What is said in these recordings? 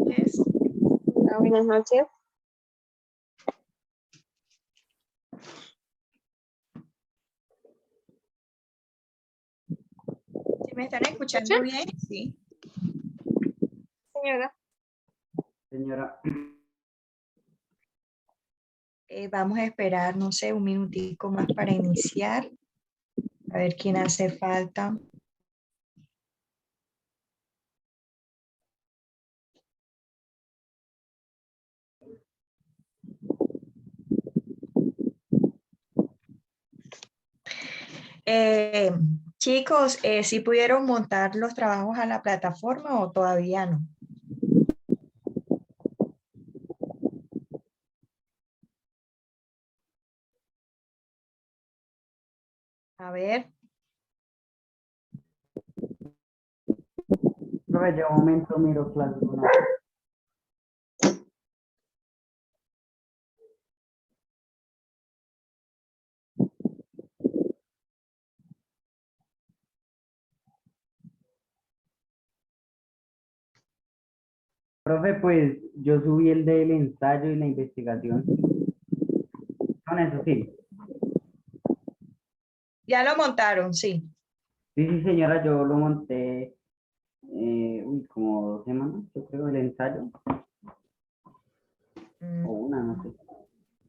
noches. Buenas noches. ¿Sí me están escuchando bien? Sí. Señora. Señora. Vamos a esperar, no sé, un minutico más para iniciar. A ver quién hace falta. Chicos, ¿sí pudieron montar los trabajos a la plataforma o todavía no? A ver. Profe, yo un momento miro clase. Profe, pues yo subí el del ensayo y la investigación. Con eso sí. Ya lo montaron, sí. Sí, sí, señora, yo lo monté como 2 semanas, yo creo, el ensayo. Mm, O una, no sé.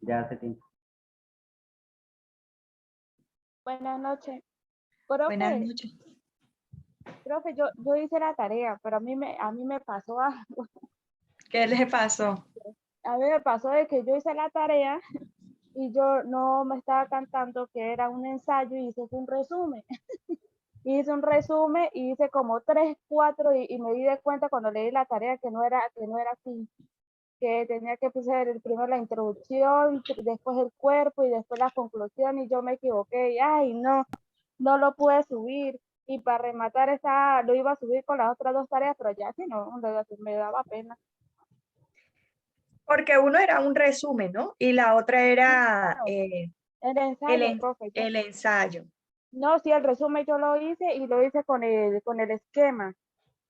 Ya hace tiempo. Buenas noches. Buenas Profe, noches. profe, yo hice la tarea, pero a mí me pasó algo. ¿Qué les pasó? A mí me pasó de que yo hice la tarea y yo no me estaba cantando que era un ensayo y hice un resumen. Hice un resumen y hice como 3, 4 y me di de cuenta cuando leí la tarea que no era así, que tenía que hacer primero la introducción, después el cuerpo y después la conclusión y yo me equivoqué y ay no, no lo pude subir y para rematar lo iba a subir con las otras 2 tareas, pero ya si no, me daba pena. Porque uno era un resumen, ¿no? Y la otra era No, el el, ensayo, profe. el ensayo. No, sí, el resumen yo lo hice y lo hice con el esquema,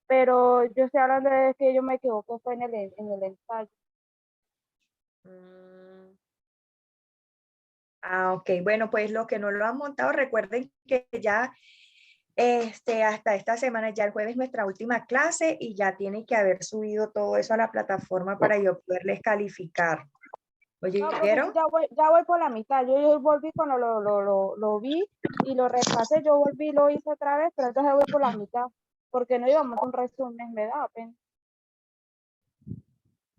pero yo estoy hablando de que yo me equivoqué fue en el ensayo. Mm. Ah, ok. Bueno, pues los que no lo han montado, recuerden que ya hasta esta semana, ya el jueves, nuestra última clase y ya tienen que haber subido todo eso a la plataforma para yo poderles calificar. No, profe, ¿Oyeron? ya voy por la mitad. Yo volví cuando lo vi y lo repasé, yo volví, lo hice otra vez, pero entonces voy por la mitad, porque no íbamos a un resumen, me da pena.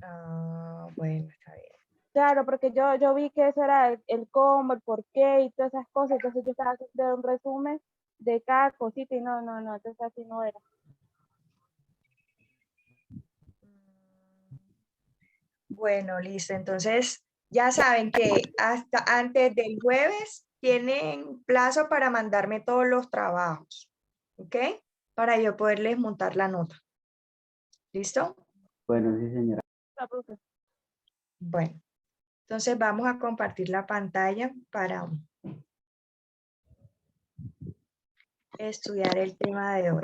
Ah, bueno, está bien. Claro, porque yo vi que eso era el cómo, el por qué y todas esas cosas, entonces yo estaba haciendo un resumen de cada cosita y no, entonces así no era. Bueno, listo. Entonces, ya saben que hasta antes del jueves tienen plazo para mandarme todos los trabajos, ¿ok? Para yo poderles montar la nota. ¿Listo? Bueno, sí, señora. No, profe. Bueno, entonces vamos a compartir la pantalla para estudiar el tema de hoy.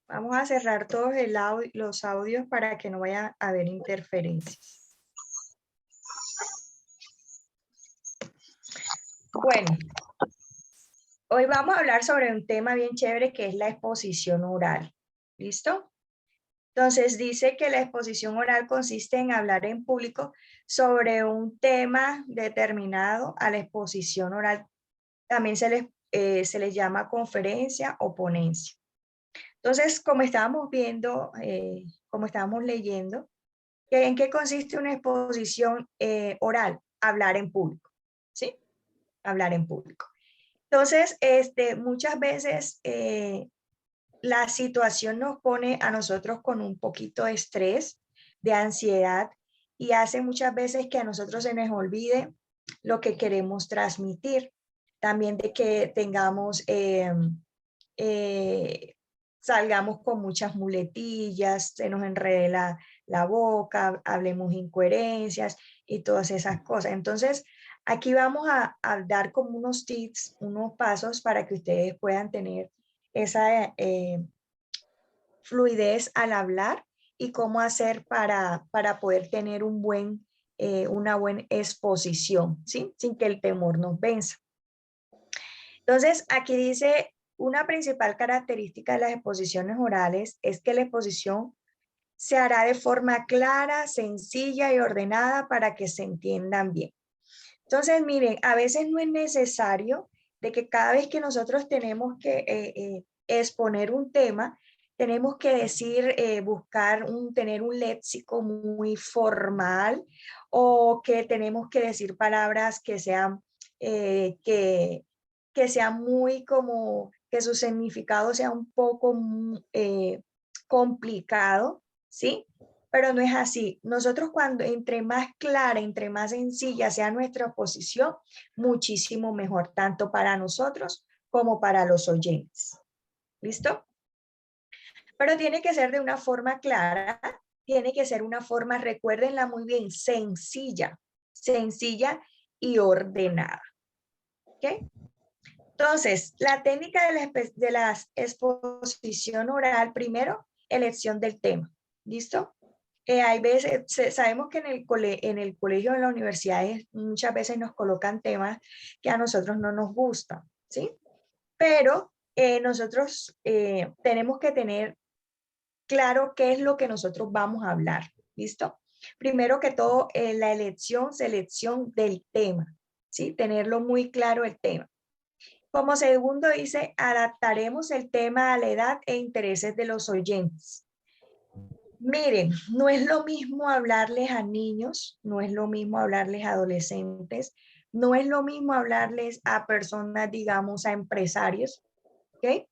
Vamos a cerrar todos los audios para que no vaya a haber interferencias. Bueno, hoy vamos a hablar sobre un tema bien chévere que es la exposición oral. ¿Listo? Entonces dice que la exposición oral consiste en hablar en público sobre un tema determinado. A la exposición oral también se les llama conferencia o ponencia. Entonces, como estábamos viendo, como estábamos leyendo, ¿en qué consiste una exposición oral? Hablar en público, ¿sí? hablar en público. Entonces, muchas veces la situación nos pone a nosotros con un poquito de estrés, de ansiedad, y hace muchas veces que a nosotros se nos olvide lo que queremos transmitir. También de que tengamos, salgamos con muchas muletillas, se nos enrede la boca, hablemos incoherencias y todas esas cosas. Entonces, aquí vamos a dar como unos tips, unos pasos para que ustedes puedan tener esa fluidez al hablar y cómo hacer para poder tener una buena exposición, ¿sí? Sin que el temor nos venza. Entonces, aquí dice, una principal característica de las exposiciones orales es que la exposición se hará de forma clara, sencilla y ordenada para que se entiendan bien. Entonces, miren, a veces no es necesario de que cada vez que nosotros tenemos que exponer un tema, tenemos que decir, tener un léxico muy formal o que tenemos que decir palabras que sean, que sean muy como, que su significado sea un poco complicado, ¿sí? Pero no es así. Nosotros cuando entre más clara, entre más sencilla sea nuestra posición, muchísimo mejor, tanto para nosotros como para los oyentes. ¿Listo? Pero tiene que ser de una forma clara, tiene que ser una forma, recuérdenla muy bien, sencilla, sencilla y ordenada. ¿Ok? Entonces, la técnica de la exposición oral, primero, elección del tema. ¿Listo? Hay veces, sabemos que en el colegio, en las universidades, muchas veces nos colocan temas que a nosotros no nos gustan, ¿sí? Pero nosotros tenemos que tener claro qué es lo que nosotros vamos a hablar, ¿listo? Primero que todo, la selección del tema, ¿sí? Tenerlo muy claro el tema. Como segundo dice, adaptaremos el tema a la edad e intereses de los oyentes. Miren, no es lo mismo hablarles a niños, no es lo mismo hablarles a adolescentes, no es lo mismo hablarles a personas, digamos, a empresarios, ¿ok?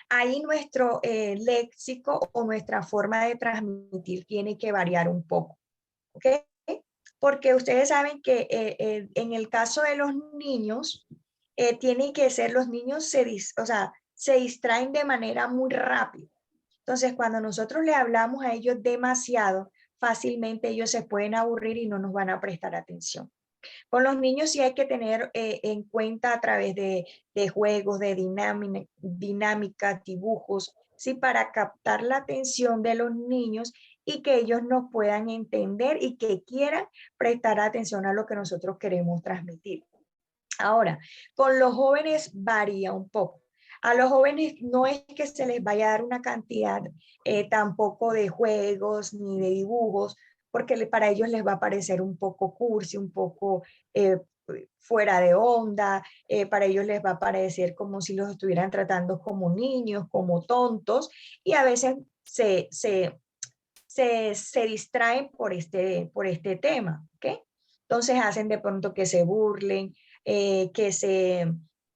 Ahí nuestro léxico o nuestra forma de transmitir tiene que variar un poco, ¿ok? Porque ustedes saben que en el caso de los niños, tiene que ser, los niños se distraen de manera muy rápida. Entonces, cuando nosotros le hablamos a ellos demasiado, fácilmente ellos se pueden aburrir y no nos van a prestar atención. Con los niños sí hay que tener en cuenta a través de juegos, de dinámica, dibujos, sí, para captar la atención de los niños y que ellos nos puedan entender y que quieran prestar atención a lo que nosotros queremos transmitir. Ahora, con los jóvenes varía un poco. A los jóvenes no es que se les vaya a dar una cantidad tampoco de juegos ni de dibujos, porque para ellos les va a parecer un poco cursi, un poco fuera de onda, para ellos les va a parecer como si los estuvieran tratando como niños, como tontos, y a veces se distraen por este tema, ¿ok? Entonces hacen de pronto que se burlen,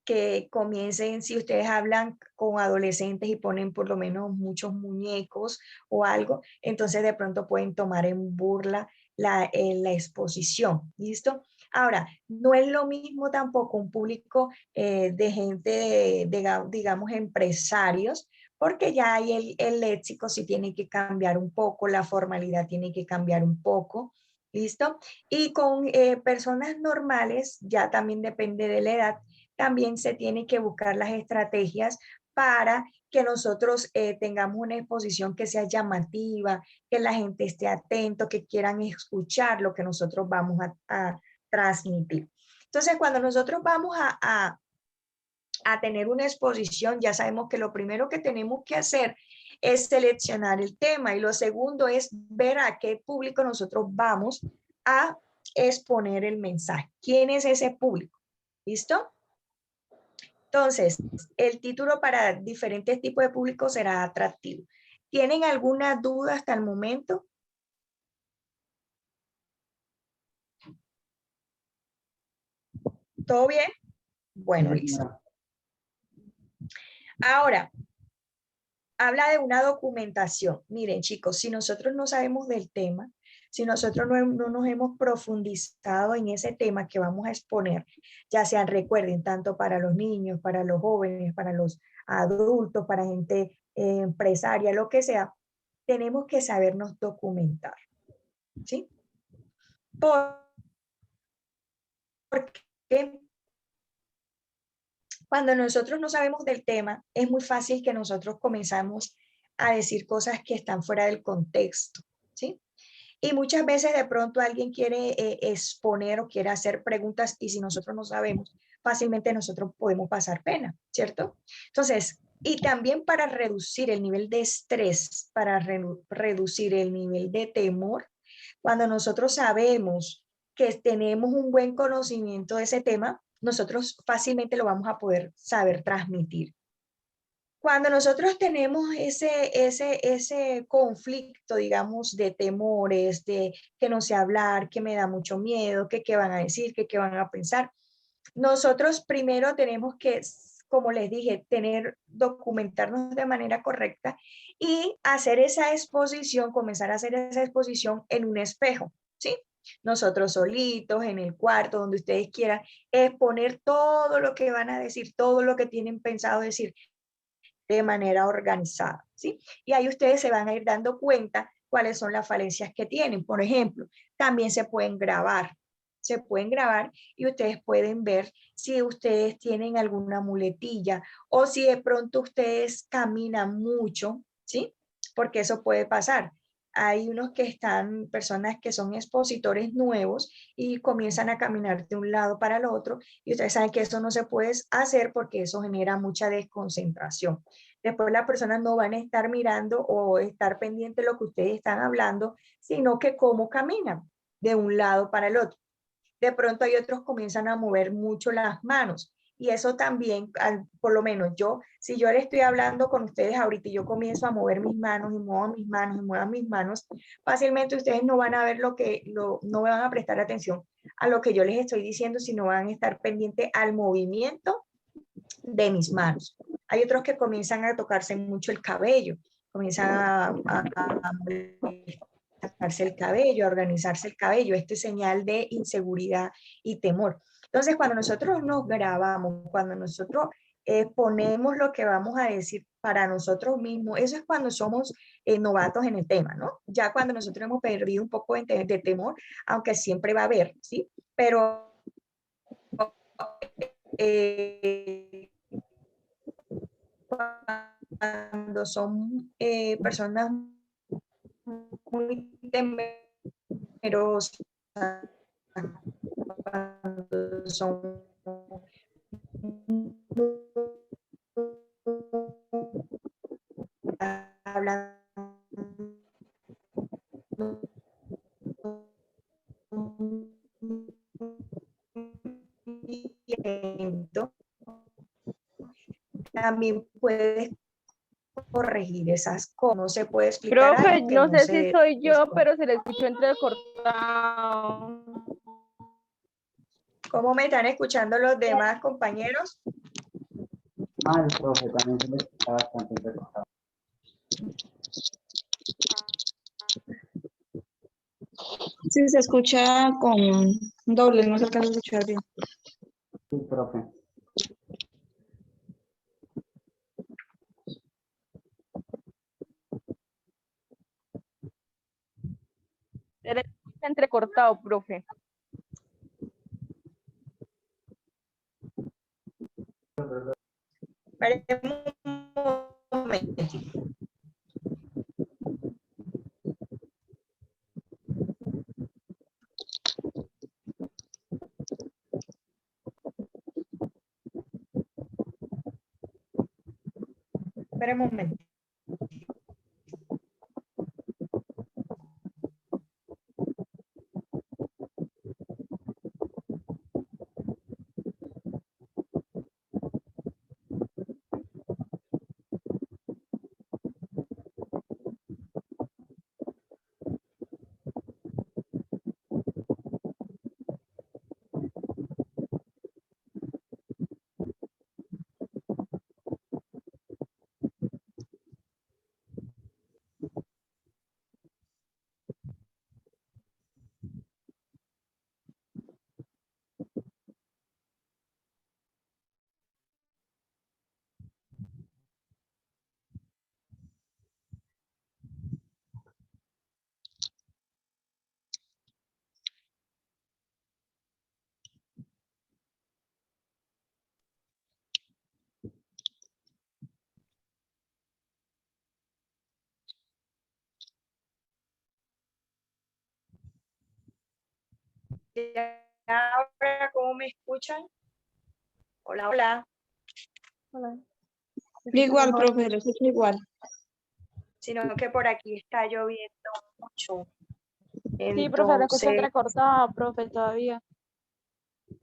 que comiencen, si ustedes hablan con adolescentes y ponen por lo menos muchos muñecos o algo, entonces de pronto pueden tomar en burla la exposición, ¿listo? Ahora, no es lo mismo tampoco un público de gente, digamos, empresarios, porque ya ahí el léxico sí tiene que cambiar un poco, la formalidad tiene que cambiar un poco, ¿listo? Y con personas normales, ya también depende de la edad, también se tiene que buscar las estrategias para que nosotros tengamos una exposición que sea llamativa, que la gente esté atento, que quieran escuchar lo que nosotros vamos a transmitir. Entonces, cuando nosotros vamos a tener una exposición, ya sabemos que lo primero que tenemos que hacer es seleccionar el tema y lo segundo es ver a qué público nosotros vamos a exponer el mensaje. ¿Quién es ese público? ¿Listo? Entonces, el título para diferentes tipos de público será atractivo. ¿Tienen alguna duda hasta el momento? ¿Todo bien? Bueno, Sí, listo. señora. Ahora, habla de una documentación. Miren, chicos, si nosotros no sabemos del tema, si nosotros no nos hemos profundizado en ese tema que vamos a exponer, ya sean, recuerden, tanto para los niños, para los jóvenes, para los adultos, para gente empresaria, lo que sea, tenemos que sabernos documentar, ¿sí? Porque cuando nosotros no sabemos del tema, es muy fácil que nosotros comenzamos a decir cosas que están fuera del contexto, ¿sí? Y muchas veces de pronto alguien quiere exponer o quiere hacer preguntas y si nosotros no sabemos, fácilmente nosotros podemos pasar pena, ¿cierto? Entonces, y también para reducir el nivel de estrés, para reducir el nivel de temor, cuando nosotros sabemos que tenemos un buen conocimiento de ese tema, nosotros fácilmente lo vamos a poder saber transmitir. Cuando nosotros tenemos ese conflicto, digamos, de temores, de que no sé hablar, que me da mucho miedo, que qué van a decir, que qué van a pensar, nosotros primero tenemos que, como les dije, documentarnos de manera correcta y hacer esa exposición, comenzar a hacer esa exposición en un espejo, ¿sí? Nosotros solitos, en el cuarto, donde ustedes quieran, exponer todo lo que van a decir, todo lo que tienen pensado decir de manera organizada, ¿sí? Y ahí ustedes se van a ir dando cuenta cuáles son las falencias que tienen. Por ejemplo, también se pueden grabar y ustedes pueden ver si ustedes tienen alguna muletilla o si de pronto ustedes caminan mucho, ¿sí? Porque eso puede pasar. Hay unos que están, personas que son expositores nuevos y comienzan a caminar de un lado para el otro y ustedes saben que eso no se puede hacer porque eso genera mucha desconcentración. Después las personas no van a estar mirando o estar pendiente de lo que ustedes están hablando, sino que cómo caminan de un lado para el otro. De pronto hay otros que comienzan a mover mucho las manos y eso también, por lo menos yo, si yo le estoy hablando con ustedes ahorita y yo comienzo a mover mis manos y muevo mis manos y muevo mis manos, fácilmente ustedes no van a ver no me van a prestar atención a lo que yo les estoy diciendo, sino van a estar pendientes al movimiento de mis manos. Hay otros que comienzan a tocarse mucho el cabello, comienzan a molestarse el cabello, a organizarse el cabello. Esto es señal de inseguridad y temor. Entonces, cuando nosotros nos grabamos, cuando nosotros ponemos lo que vamos a decir para nosotros mismos, eso es cuando somos novatos en el tema, ¿no? Ya cuando nosotros hemos perdido un poco de temor, aunque siempre va a haber, ¿sí? Pero eh, cuando son personas muy temerosas, cuando son hablando también puedes corregir esas cosas. No se puede explicar Profe, algo que no no sé si se soy yo, explica. pero se le escuchó entrecortado. ¿Cómo me están escuchando los demás compañeros? Ah, el profe también se le está bastante interesado. Sí, se escucha con doble, no se alcanza a escuchar bien. Sí, profe. Se le escucha entrecortado, profe. Esperemos un momento. Espera un momento. ¿Ya ahora cómo me escuchan? Hola, hola. Hola. Igual, profe, lo escucho igual. Sino que por aquí está lloviendo mucho. Sí, profe, la escucho Entonces, entrecortada, profe, todavía.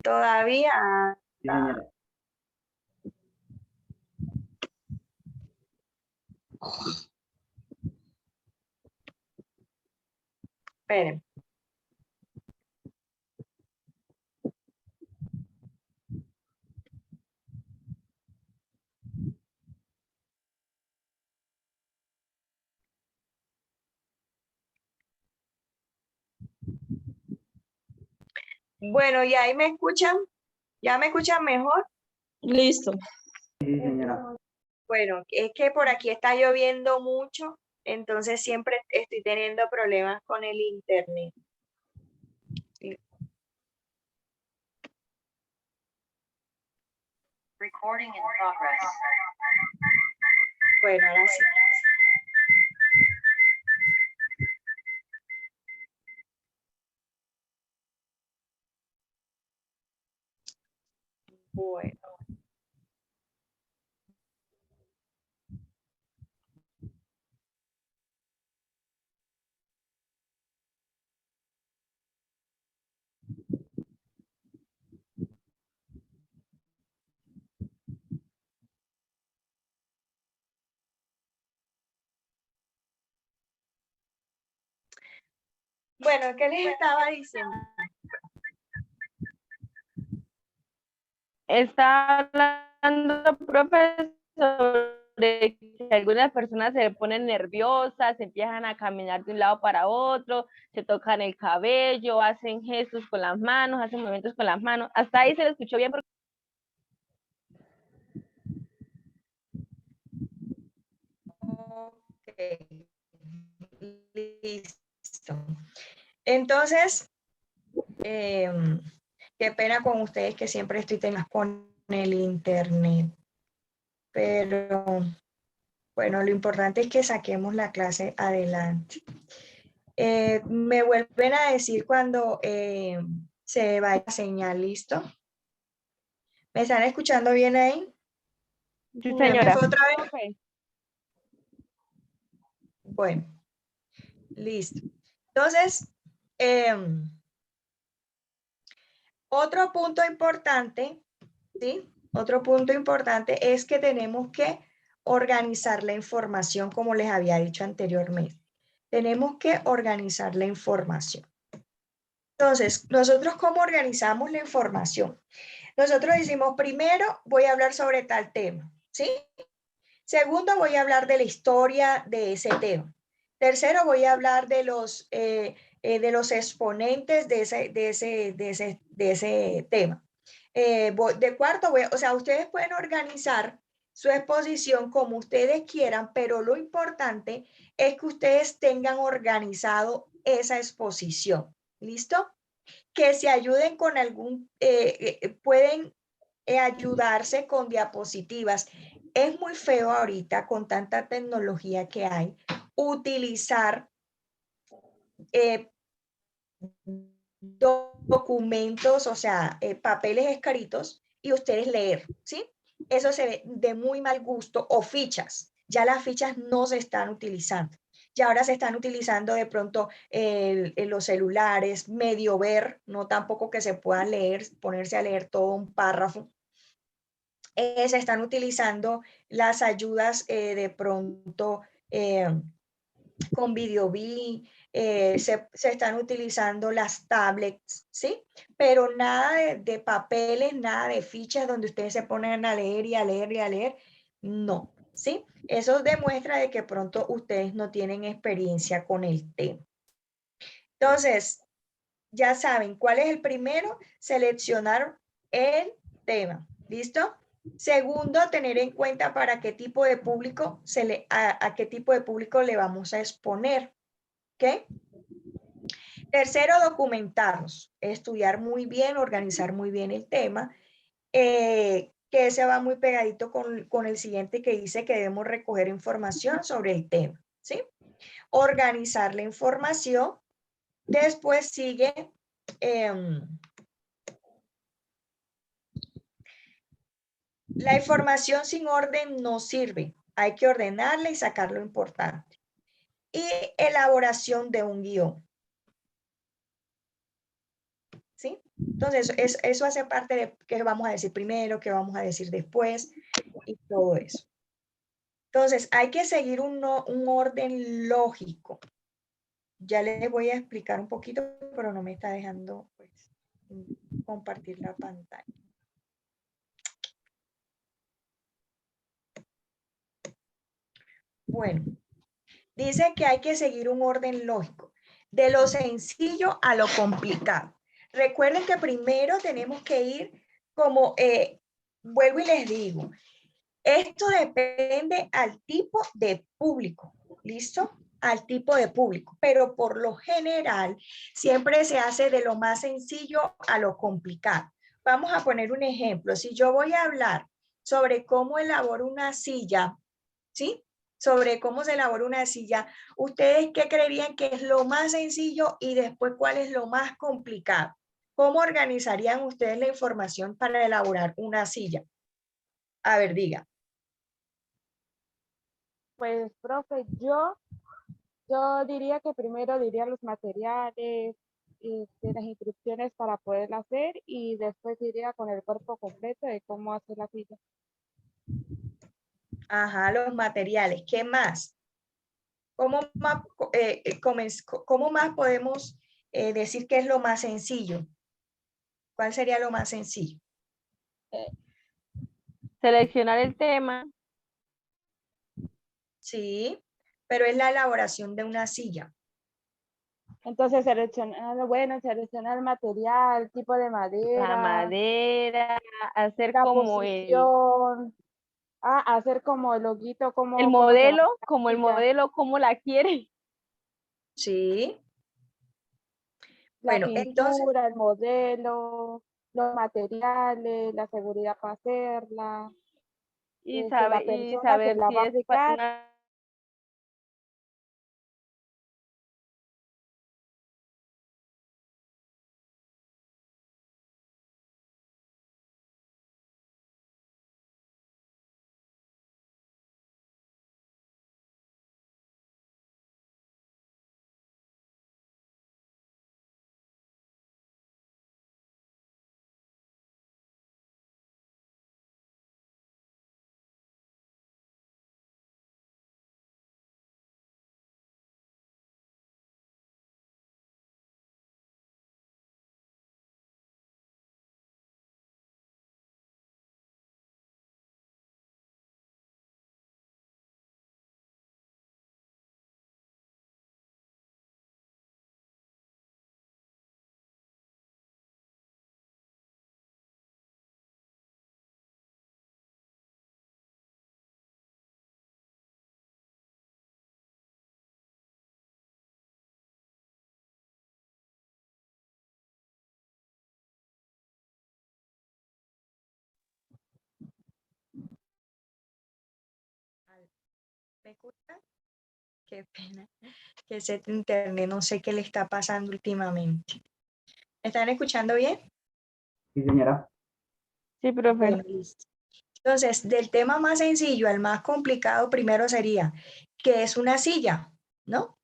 todavía... Sí, señora. Esperen. Bueno, ¿y ahí me escuchan? ¿Ya me escuchan mejor? Listo. Sí, señora. Bueno, es que por aquí está lloviendo mucho, entonces siempre estoy teniendo problemas con el internet. Recording in progress. Bueno, ahora sí. Bueno. Bueno, ¿qué les estaba diciendo? Está hablando, profe, sobre que algunas personas se ponen nerviosas, empiezan a caminar de un lado para otro, se tocan el cabello, hacen gestos con las manos, hacen movimientos con las manos. Hasta ahí se le escuchó bien. Ok, listo. Entonces, qué pena con ustedes que siempre estoy con el internet. Pero bueno, lo importante es que saquemos la clase adelante. Me vuelven a decir cuando se vaya la señal, ¿listo? ¿Me están escuchando bien ahí? Sí, ¿Ya me señora. fue otra vez? Profe. Bueno, listo. Entonces, otro punto importante, ¿sí? Otro punto importante es que tenemos que organizar la información como les había dicho anteriormente. Tenemos que organizar la información. Entonces, nosotros cómo organizamos la información. Nosotros decimos, primero voy a hablar sobre tal tema, ¿sí? Segundo, voy a hablar de la historia de ese tema. Tercero, voy a hablar de los exponentes de ese tema. De cuarto, o sea, ustedes pueden organizar su exposición como ustedes quieran, pero lo importante es que ustedes tengan organizado esa exposición. ¿Listo? Que se ayuden con pueden ayudarse con diapositivas. Es muy feo ahorita con tanta tecnología que hay utilizar documentos, o sea, papeles escritos y ustedes leer, ¿sí? Eso se ve de muy mal gusto, o fichas. Ya las fichas no se están utilizando. Y ahora se están utilizando de pronto los celulares, medio ver, no tampoco que se pueda leer, ponerse a leer todo un párrafo. Se están utilizando las ayudas de pronto con VideoBee, se están utilizando las tablets, ¿sí? Pero nada de papeles, nada de fichas donde ustedes se ponen a leer y a leer y a leer, no, ¿sí? Eso demuestra de que pronto ustedes no tienen experiencia con el tema. Entonces, ya saben, ¿cuál es el primero? Seleccionar el tema, ¿listo? Segundo, tener en cuenta para qué tipo de público a qué tipo de público le vamos a exponer. ¿Ok? Tercero, documentarnos, estudiar muy bien, organizar muy bien el tema, que se va muy pegadito con el siguiente que dice que debemos recoger información sobre el tema, ¿sí? Organizar la información. Después sigue la información sin orden no sirve. Hay que ordenarla y sacar lo importante. Y elaboración de un guión. ¿Sí? Entonces, eso hace parte de qué vamos a decir primero, qué vamos a decir después y todo eso. Entonces, hay que seguir un orden lógico. Ya les voy a explicar un poquito, pero no me está dejando pues, compartir la pantalla. Bueno, dice que hay que seguir un orden lógico, de lo sencillo a lo complicado. Recuerden que primero tenemos que ir como, vuelvo y les digo, esto depende al tipo de público, ¿listo? Al tipo de público, pero por lo general siempre se hace de lo más sencillo a lo complicado. Vamos a poner un ejemplo. Si yo voy a hablar sobre cómo elaboro una silla, ¿sí? Sobre cómo se elabora una silla, ¿ustedes qué creerían que es lo más sencillo y después cuál es lo más complicado? ¿Cómo organizarían ustedes la información para elaborar una silla? A ver, diga. Pues, profe, yo diría que primero diría los materiales, las instrucciones para poderla hacer y después iría con el cuerpo completo de cómo hacer la silla. Ajá, los materiales. ¿Qué más? ¿Cómo más, cómo más podemos decir que es lo más sencillo? ¿Cuál sería lo más sencillo? Seleccionar el tema. Sí, pero es la elaboración de una silla. Entonces seleccionar el material, tipo de La madera, madera, hacer la como posición, hacer como el loguito, el cómo se va a modelo, hacer la como el silla, modelo, cómo la quiere. Sí. la Bueno, entonces, pintura, el modelo, los materiales, la seguridad para hacerla, Y la persona que saber la si va a es para aplicar. una ¿me escuchan? Qué pena que ese internet no sé qué le está pasando últimamente. ¿Me están escuchando bien? Sí, señora. Sí, profe. Bueno, listo. Entonces, del tema más sencillo al más complicado, primero sería, ¿qué es una silla? ¿No?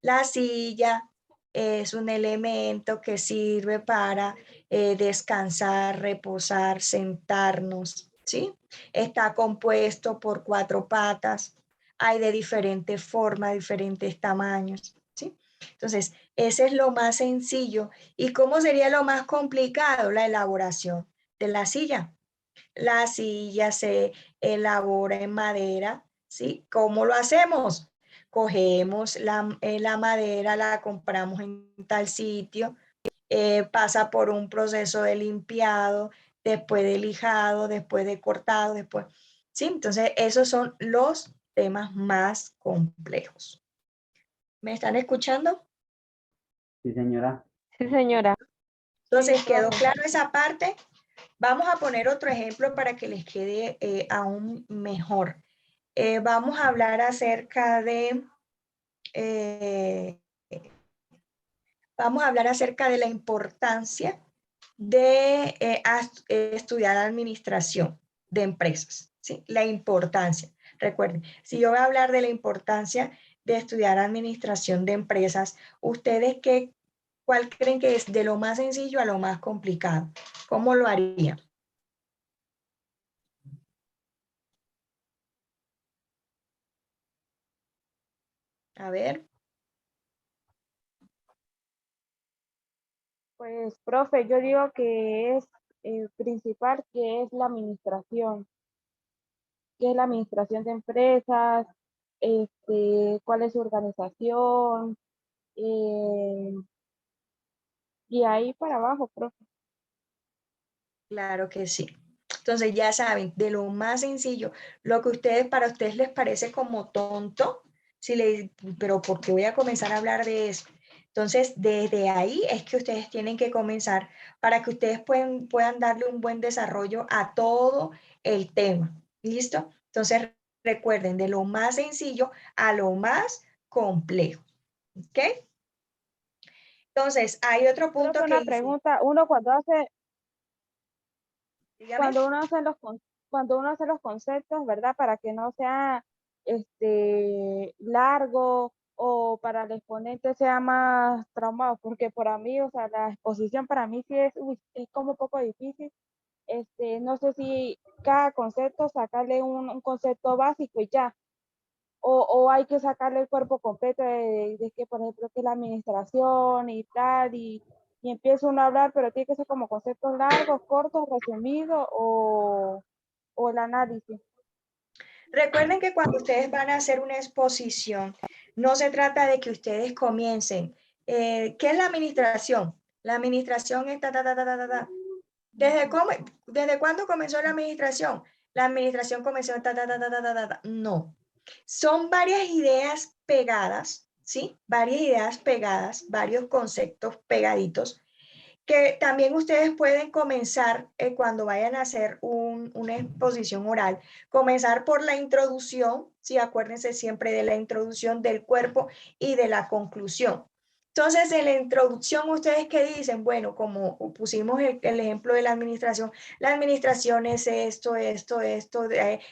La silla es un elemento que sirve para descansar, reposar, sentarnos, ¿sí? Está compuesto por 4 patas, hay de diferentes formas, diferentes tamaños, ¿sí? Entonces, ese es lo más sencillo. ¿Y cómo sería lo más complicado? La elaboración de la silla. La silla se elabora en madera, ¿sí? ¿Cómo lo hacemos? Cogemos la madera, la compramos en tal sitio, pasa por un proceso de limpiado, después de lijado, después de cortado, después, ¿sí? Entonces, esos son los temas más complejos. ¿Me están escuchando? Sí, señora. Sí, señora. Entonces, ¿quedó profe. claro esa parte? Vamos a poner otro ejemplo para que les quede aún mejor. Vamos a hablar acerca de vamos a hablar acerca de la importancia de estudiar administración de empresas, ¿sí? La importancia. Recuerden, si yo voy a hablar de la importancia de estudiar administración de empresas, ¿ustedes cuál creen que es de lo más sencillo a lo más complicado? ¿Cómo lo harían? A ver. Pues, profe, yo digo que es principal, que es la administración de empresas, cuál es su organización, eh, y ahí para abajo, profe. Claro que sí. Entonces ya saben, de lo más sencillo, lo que para ustedes les parece como tonto, pero ¿por qué voy a comenzar a hablar de eso? Entonces, desde ahí es que ustedes tienen que comenzar para que ustedes puedan darle un buen desarrollo a todo el tema. ¿Listo? Entonces, recuerden, de lo más sencillo a lo más complejo. ¿Ok? Entonces, hay otro punto Profe, que una dice, pregunta, uno dígame. cuando uno hace los conceptos, ¿verdad? Para que no sea largo o para el exponente sea más traumado, porque para mí, o sea, la exposición para mí sí es como un poco difícil. No sé si cada concepto sacarle un concepto básico y ya, o hay que sacarle el cuerpo completo de que, por ejemplo, que la administración y tal, y empieza uno a hablar, pero tiene que ser como conceptos largos, cortos, resumidos, o el análisis. Recuerden que cuando ustedes van a hacer una exposición, no se trata de que ustedes comiencen. ¿Qué es la administración? La administración es ta, ta, ta, ta, ta, ta, ta. ¿Desde cuándo comenzó la administración? La administración comenzó ta, ta, ta, ta, ta, ta, ta, ta. No. Son varias ideas pegadas, ¿sí? Varias ideas pegadas, varios conceptos pegaditos que también ustedes pueden comenzar cuando vayan a hacer una exposición oral, comenzar por la introducción, sí, acuérdense siempre de la introducción del cuerpo y de la conclusión. Entonces, en la introducción, ¿ustedes qué dicen? Bueno, como pusimos el ejemplo de la administración es esto,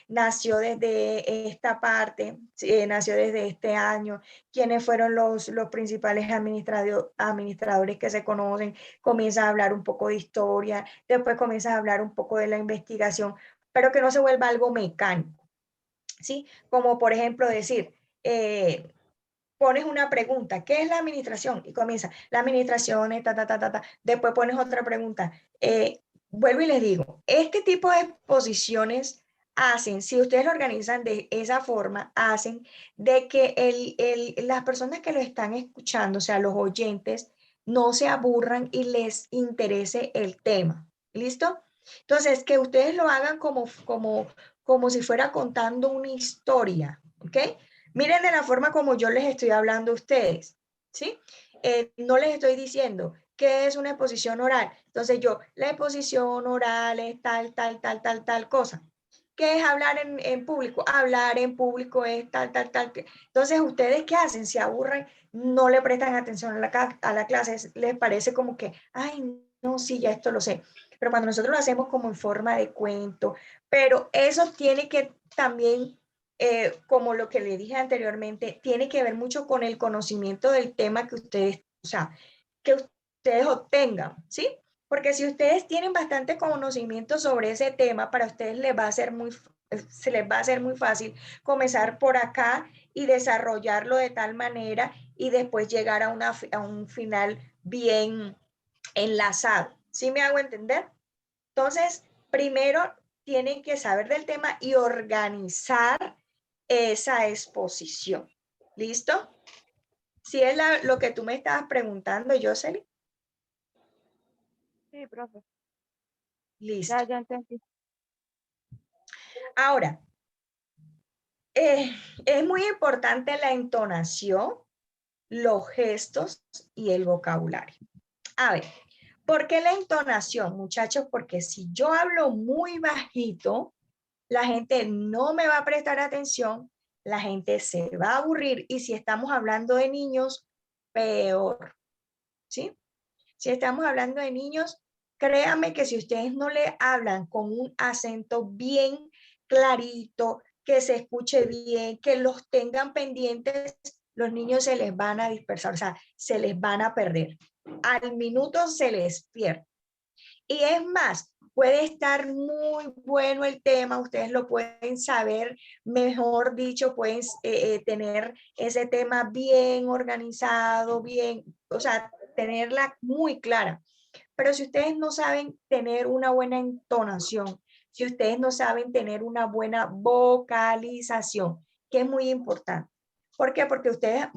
nació desde esta parte, nació desde este año, quiénes fueron los principales administradores que se conocen, comienzas a hablar un poco de historia, después comienzas a hablar un poco de la investigación, pero que no se vuelva algo mecánico, ¿sí? Como por ejemplo decir, pones una pregunta, ¿qué es la administración? Y comienza, la administración es ta, ta, ta, ta, ta. Después pones otra pregunta. Vuelvo y les digo, este tipo de exposiciones hacen, si ustedes lo organizan de esa forma, hacen de que las personas que lo están escuchando, o sea, los oyentes, no se aburran y les interese el tema. ¿Listo? Entonces, que ustedes lo hagan como si fuera contando una historia, ¿ok? Miren de la forma como yo les estoy hablando a ustedes, ¿sí? No les estoy diciendo qué es una exposición oral. Entonces la exposición oral es tal cosa. ¿Qué es hablar en público? Hablar en público es tal. Entonces, ¿ustedes qué hacen? Se aburren, no le prestan atención a la clase, les parece como que, ay, no, sí, ya esto lo sé. Pero cuando nosotros lo hacemos como en forma de cuento, pero eso tiene que también como lo que le dije anteriormente, tiene que ver mucho con el conocimiento del tema que ustedes, o sea, que ustedes obtengan, ¿sí? Porque si ustedes tienen bastante conocimiento sobre ese tema, para ustedes se les va a hacer muy fácil comenzar por acá y desarrollarlo de tal manera y después llegar a un final bien enlazado. ¿Sí me hago entender? Entonces, primero tienen que saber del tema y organizar esa exposición. ¿Listo? Si es lo que tú me estabas preguntando, Jocelyn. Sí, profe, Listo. ya entendí. Ahora, es muy importante la entonación, los gestos y el vocabulario. A ver, ¿por qué la entonación, muchachos? Porque si yo hablo muy bajito, la gente no me va a prestar atención, la gente se va a aburrir y si estamos hablando de niños, peor. ¿sí? Si estamos hablando de niños, créanme que si ustedes no le hablan con un acento bien clarito, que se escuche bien, que los tengan pendientes, los niños se les van a dispersar, o sea, se les van a perder. Al minuto se les pierde. Y es más, puede estar muy bueno el tema, ustedes lo pueden saber, mejor dicho, pueden tener ese tema bien organizado, bien, o sea, tenerla muy clara. Pero si ustedes no saben tener una buena entonación, si ustedes no saben tener una buena vocalización, que es muy importante. ¿Por qué? Porque ustedes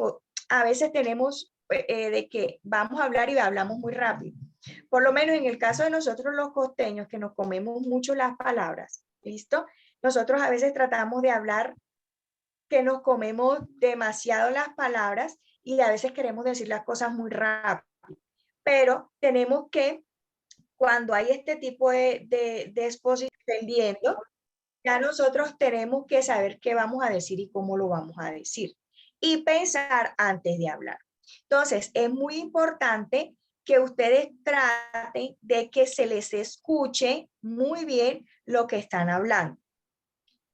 a veces tenemos de que vamos a hablar y hablamos muy rápido. Por lo menos en el caso de nosotros los costeños, que nos comemos mucho las palabras, ¿listo? Nosotros a veces tratamos de hablar que nos comemos demasiado las palabras y a veces queremos decir las cosas muy rápido. Pero tenemos que, cuando hay este tipo de exposición, ya nosotros tenemos que saber qué vamos a decir y cómo lo vamos a decir. Y pensar antes de hablar. Entonces, es muy importante que ustedes traten de que se les escuche muy bien lo que están hablando.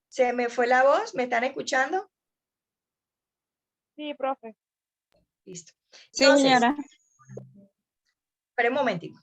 ¿Se me fue la voz? ¿Me están escuchando? Sí, profe. Listo. Sí, Entonces, señora. espera un momentito.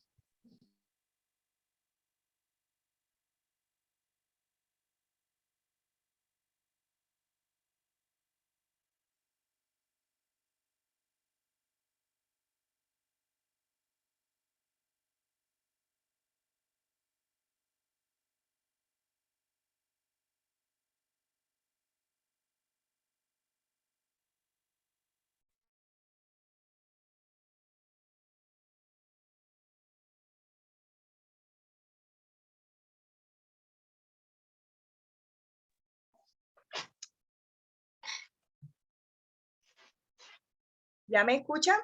¿Ya me escuchan?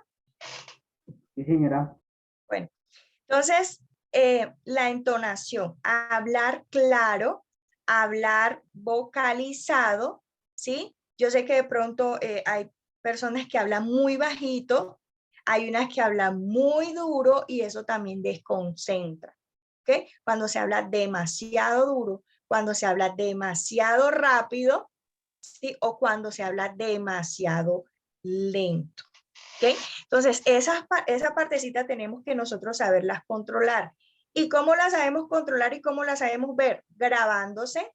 Sí, señora. Bueno, entonces, la entonación, hablar claro, hablar vocalizado, ¿sí? Yo sé que de pronto hay personas que hablan muy bajito, hay unas que hablan muy duro y eso también desconcentra, ¿ok? Cuando se habla demasiado duro, cuando se habla demasiado rápido, ¿sí? O cuando se habla demasiado lento. ¿Okay? Entonces, esa partecita tenemos que nosotros saberlas controlar. ¿Y cómo las sabemos controlar y cómo las sabemos ver? Grabándose,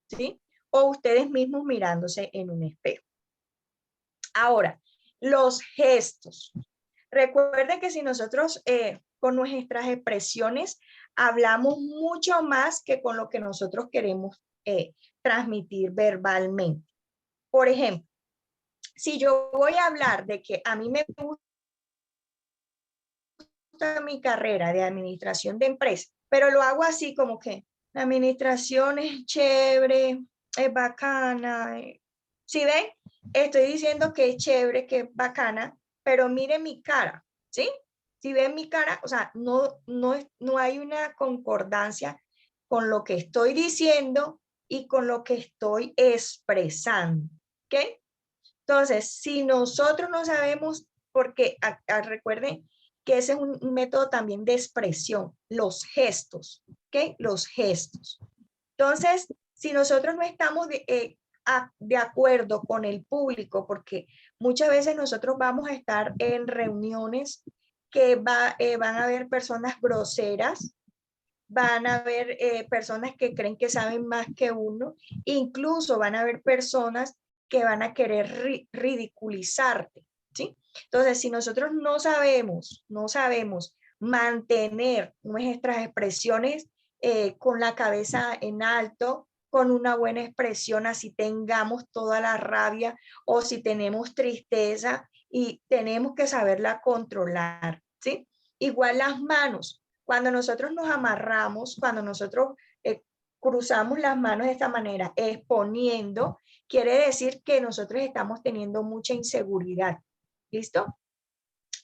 ¿sí? O ustedes mismos mirándose en un espejo. Ahora, los gestos. Recuerden que si nosotros con nuestras expresiones hablamos mucho más que con lo que nosotros queremos transmitir verbalmente. Por ejemplo, si yo voy a hablar de que a mí me gusta mi carrera de administración de empresas, pero lo hago así como que la administración es chévere, es bacana. ¿Sí ven? Estoy diciendo que es chévere, que es bacana, pero miren mi cara, ¿sí? Si ven mi cara, o sea, no hay una concordancia con lo que estoy diciendo y con lo que estoy expresando, ¿ok? Entonces, si nosotros no sabemos, porque recuerden que ese es un método también de expresión, los gestos, ¿ok? Los gestos. Entonces, si nosotros no estamos de acuerdo con el público, porque muchas veces nosotros vamos a estar en reuniones que van a haber personas groseras, van a haber personas que creen que saben más que uno, incluso van a haber personas que van a querer ridiculizarte, ¿sí? Entonces, si nosotros no sabemos mantener nuestras expresiones con la cabeza en alto, con una buena expresión, así tengamos toda la rabia o si tenemos tristeza y tenemos que saberla controlar, ¿sí? Igual las manos. Cuando nosotros nos amarramos, cuando nosotros cruzamos las manos de esta manera, exponiendo, quiere decir que nosotros estamos teniendo mucha inseguridad. ¿Listo?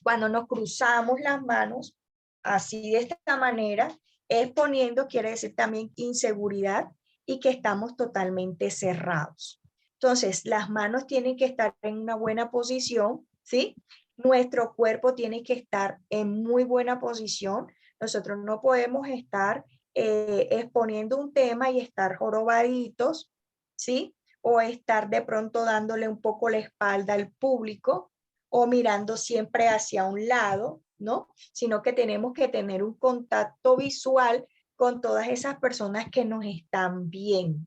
Cuando nos cruzamos las manos, así de esta manera, exponiendo, quiere decir también inseguridad y que estamos totalmente cerrados. Entonces, las manos tienen que estar en una buena posición, ¿sí? Nuestro cuerpo tiene que estar en muy buena posición. Nosotros no podemos estar exponiendo un tema y estar jorobaditos, ¿sí? O estar de pronto dándole un poco la espalda al público o mirando siempre hacia un lado, ¿no? Sino que tenemos que tener un contacto visual con todas esas personas que nos están viendo.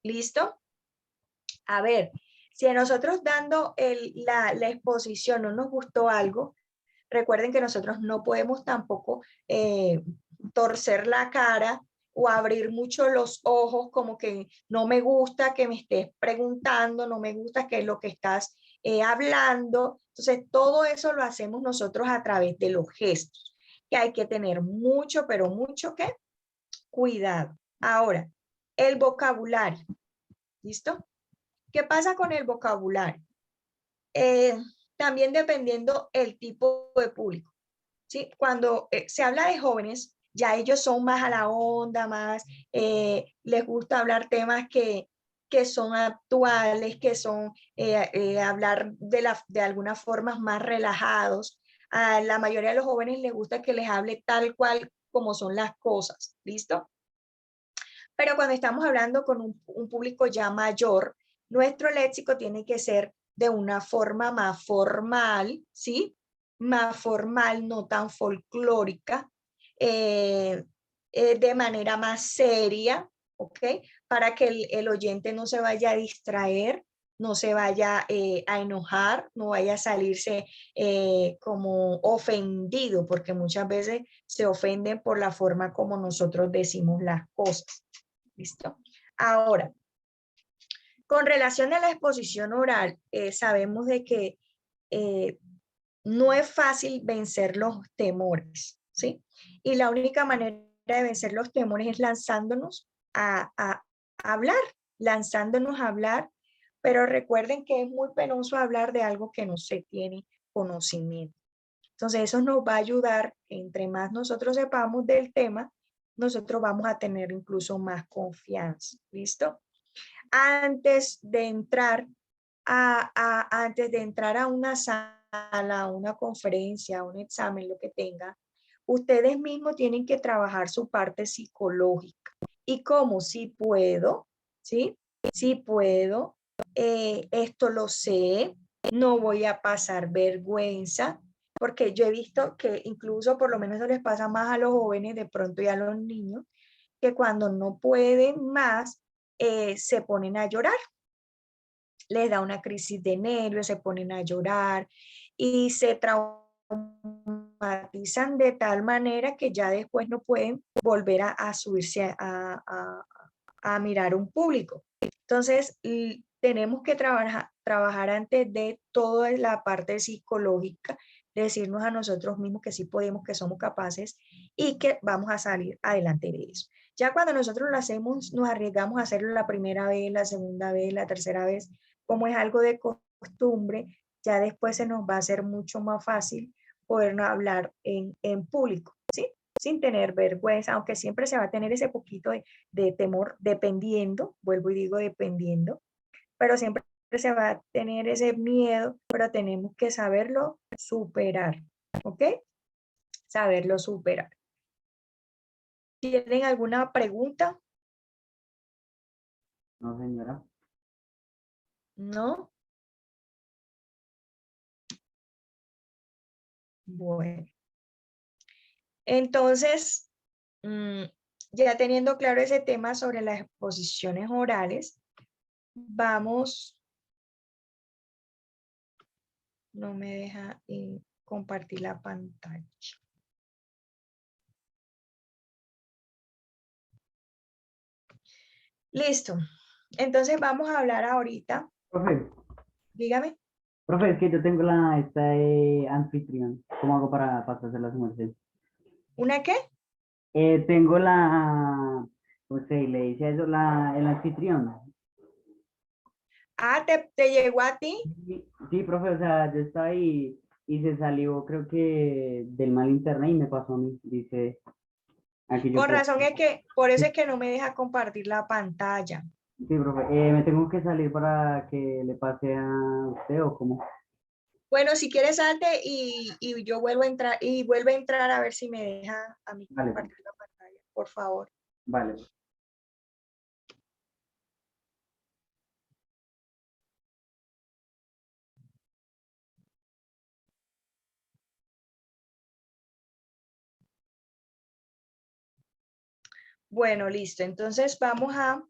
¿Listo? A ver, si a nosotros dando la exposición no nos gustó algo, recuerden que nosotros no podemos tampoco torcer la cara o abrir mucho los ojos como que no me gusta que me estés preguntando, no me gusta que es lo que estás hablando. Entonces, todo eso lo hacemos nosotros a través de los gestos, que hay que tener mucho, pero mucho ¿qué? Cuidado. Ahora, el vocabulario. ¿Listo? ¿Qué pasa con el vocabulario? También dependiendo el tipo de público. ¿Sí? Cuando se habla de jóvenes, ya ellos son más a la onda, más les gusta hablar temas que son actuales, que son hablar de algunas formas más relajados. A la mayoría de los jóvenes les gusta que les hable tal cual como son las cosas. ¿Listo? Pero cuando estamos hablando con un público ya mayor, nuestro léxico tiene que ser de una forma más formal, ¿sí? Más formal, no tan folclórica, de manera más seria, ¿ok? Para que el oyente no se vaya a distraer, no se vaya a enojar, no vaya a salirse como ofendido, porque muchas veces se ofenden por la forma como nosotros decimos las cosas. ¿Listo? Ahora, con relación a la exposición oral, sabemos de que no es fácil vencer los temores, ¿sí? Y la única manera de vencer los temores es lanzándonos a hablar, lanzándonos a hablar, pero recuerden que es muy penoso hablar de algo que no se tiene conocimiento. Entonces, eso nos va a ayudar, entre más nosotros sepamos del tema, nosotros vamos a tener incluso más confianza. ¿Listo? Antes de entrar antes de entrar a una sala, a una conferencia, a un examen, lo que tenga, ustedes mismos tienen que trabajar su parte psicológica. Y como si puedo, ¿sí? Si puedo, esto lo sé, no voy a pasar vergüenza, porque yo he visto que incluso por lo menos eso les pasa más a los jóvenes de pronto y a los niños, que cuando no pueden más, se ponen a llorar. Les da una crisis de nervios, se ponen a llorar y se traumatizan de tal manera que ya después no pueden volver a subirse a mirar un público. Entonces, tenemos que trabajar antes de toda la parte psicológica, decirnos a nosotros mismos que sí podemos, que somos capaces y que vamos a salir adelante de eso. Ya cuando nosotros lo hacemos, nos arriesgamos a hacerlo la primera vez, la segunda vez, la tercera vez, como es algo de costumbre, ya después se nos va a hacer mucho más fácil podernos hablar en público, ¿sí? Sin tener vergüenza, aunque siempre se va a tener ese poquito de temor, dependiendo, vuelvo y digo dependiendo, pero siempre se va a tener ese miedo, pero tenemos que saberlo superar, ¿ok? Saberlo superar. ¿Tienen alguna pregunta? No, señora. ¿No? Bueno. Entonces, ya teniendo claro ese tema sobre las exposiciones orales, vamos, no me deja compartir la pantalla. Listo. Entonces vamos a hablar ahorita. Profe, Dígame. profe, es que yo tengo esta anfitrión. ¿Cómo hago para pasársela a su merced? ¿Una qué? Tengo ¿cómo se le dice eso? El anfitrión. Ah, ¿te llegó a ti? Sí, sí, profe, o sea, yo estaba ahí y se salió, creo que del mal internet y me pasó a mí. Dice, aquí yo Con puedo. razón es que, por eso es que no me deja compartir la pantalla. Sí, profe, me tengo que salir para que le pase a usted o cómo. Bueno, si quieres salte y yo vuelvo a entrar y vuelve a entrar a ver si me deja a mí Vale. compartir la pantalla, por favor. Vale. Bueno, listo. Entonces vamos a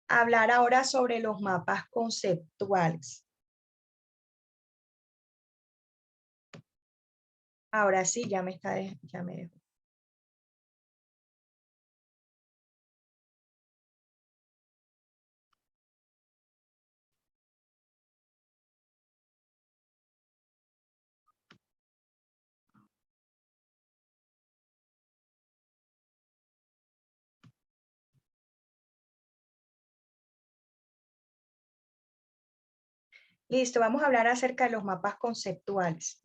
hablar ahora sobre los mapas conceptuales. Ahora sí, ya me dejó. Listo, vamos a hablar acerca de los mapas conceptuales.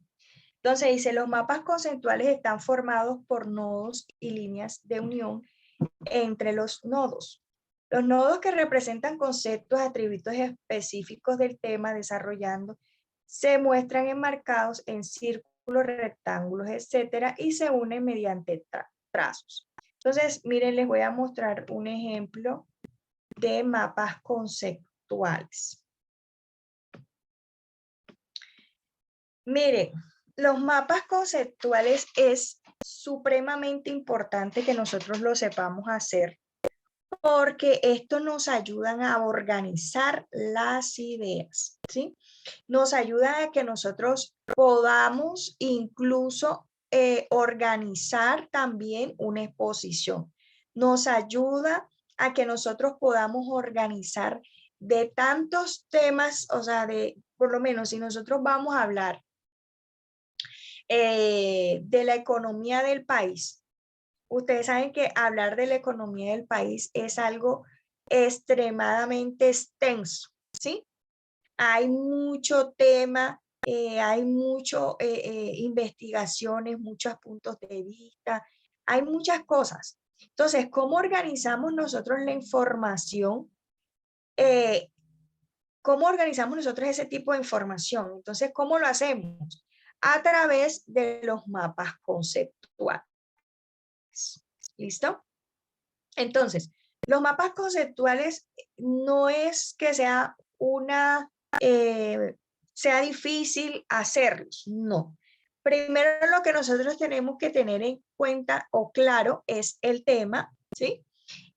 Entonces dice, los mapas conceptuales están formados por nodos y líneas de unión entre los nodos. Los nodos que representan conceptos, atributos específicos del tema desarrollando, se muestran enmarcados en círculos, rectángulos, etcétera, y se unen mediante trazos. Entonces, miren, les voy a mostrar un ejemplo de mapas conceptuales. Miren, los mapas conceptuales es supremamente importante que nosotros lo sepamos hacer porque esto nos ayudan a organizar las ideas, ¿sí? Nos ayuda a que nosotros podamos incluso organizar también una exposición. Nos ayuda a que nosotros podamos organizar de tantos temas, o sea, por lo menos si nosotros vamos a hablar de la economía del país. Ustedes saben que hablar de la economía del país es algo extremadamente extenso, ¿sí? Hay mucho tema, hay mucho investigaciones, muchos puntos de vista, hay muchas cosas. Entonces, ¿cómo organizamos nosotros la información? ¿Cómo organizamos nosotros ese tipo de información? Entonces, ¿cómo lo hacemos? A través de los mapas conceptuales. ¿Listo? Entonces, los mapas conceptuales no es que sea sea difícil hacerlos, no. Primero lo que nosotros tenemos que tener en cuenta o claro es el tema, ¿sí?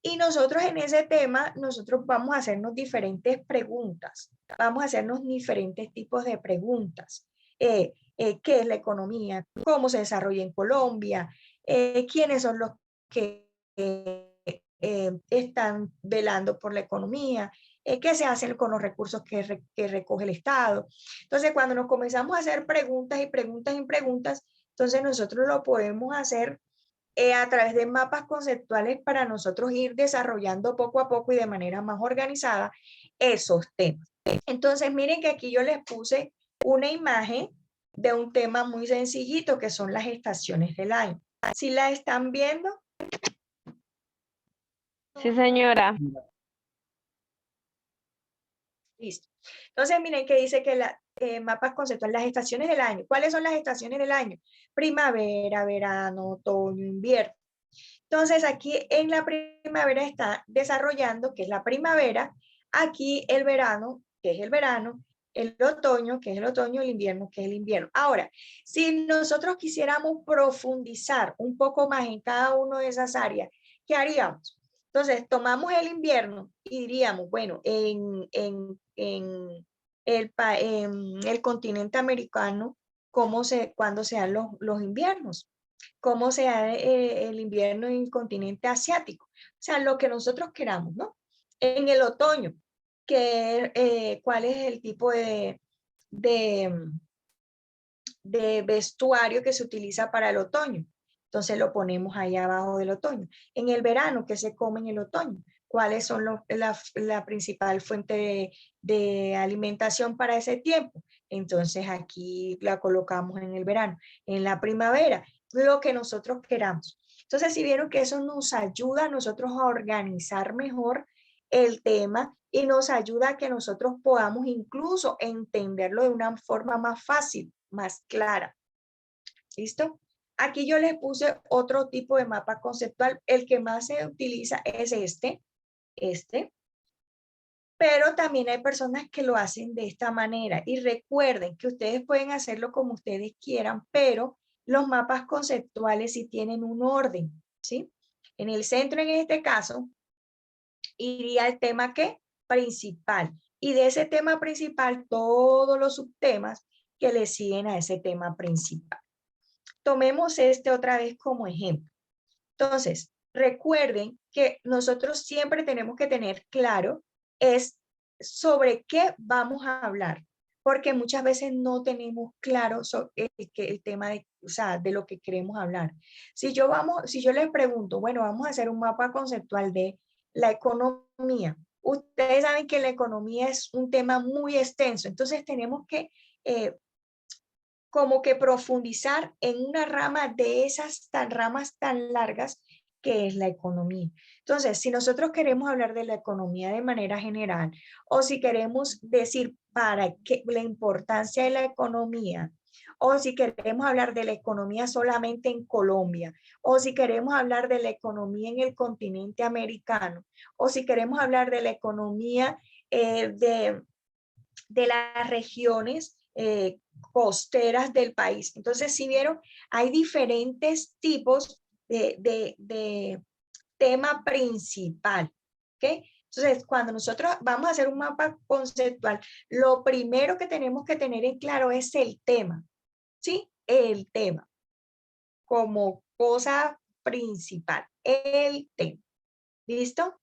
Y nosotros en ese tema, nosotros vamos a hacernos diferentes preguntas, vamos a hacernos diferentes tipos de preguntas. ¿Qué es la economía? ¿Cómo se desarrolla en Colombia? ¿Quiénes son los que están velando por la economía? ¿Qué se hace con los recursos que recoge el Estado? Entonces, cuando nos comenzamos a hacer preguntas y preguntas y preguntas, entonces nosotros lo podemos hacer a través de mapas conceptuales para nosotros ir desarrollando poco a poco y de manera más organizada esos temas. Entonces, miren que aquí yo les puse una imagen de un tema muy sencillito que son las estaciones del año. ¿Sí la están viendo? Sí, señora. Listo. Entonces, miren que dice que mapas conceptuales, las estaciones del año. ¿Cuáles son las estaciones del año? Primavera, verano, otoño, invierno. Entonces, aquí en la primavera está desarrollando, que es la primavera, aquí el verano, que es el verano, el otoño, que es el otoño, el invierno, que es el invierno. Ahora, si nosotros quisiéramos profundizar un poco más en cada una de esas áreas, ¿qué haríamos? Entonces, tomamos el invierno y diríamos, bueno, en el continente americano, ¿cuándo se dan los inviernos? ¿Cómo se da el invierno en el continente asiático? O sea, lo que nosotros queramos, ¿no? En el otoño, ¿cuál es el tipo de vestuario que se utiliza para el otoño? Entonces lo ponemos ahí abajo del otoño. En el verano, ¿qué se come en el otoño? ¿Cuáles son la principal fuente de alimentación para ese tiempo? Entonces aquí la colocamos en el verano. En la primavera, lo que nosotros queramos. Entonces, si vieron que eso nos ayuda a nosotros a organizar mejor el tema y nos ayuda a que nosotros podamos incluso entenderlo de una forma más fácil, más clara. ¿Listo? Aquí yo les puse otro tipo de mapa conceptual. El que más se utiliza es este. Pero también hay personas que lo hacen de esta manera. Y recuerden que ustedes pueden hacerlo como ustedes quieran, pero los mapas conceptuales sí tienen un orden, ¿sí? En el centro, en este caso, iría el tema ¿qué? Principal. Y de ese tema principal, todos los subtemas que le siguen a ese tema principal. Tomemos este otra vez como ejemplo. Entonces, recuerden que nosotros siempre tenemos que tener claro es sobre qué vamos a hablar, porque muchas veces no tenemos claro el tema de, o sea, de lo que queremos hablar. Si yo les pregunto, bueno, vamos a hacer un mapa conceptual de la economía. Ustedes saben que la economía es un tema muy extenso, entonces tenemos que como que profundizar en una rama de esas ramas tan largas que es la economía. Entonces, si nosotros queremos hablar de la economía de manera general, o si queremos decir para qué la importancia de la economía, o si queremos hablar de la economía solamente en Colombia, o si queremos hablar de la economía en el continente americano, o si queremos hablar de la economía de las regiones costeras del país. Entonces, si vieron, hay diferentes tipos de tema principal. ¿Ok? Entonces, cuando nosotros vamos a hacer un mapa conceptual, lo primero que tenemos que tener en claro es el tema. ¿Sí? El tema. Como cosa principal. El tema. ¿Listo?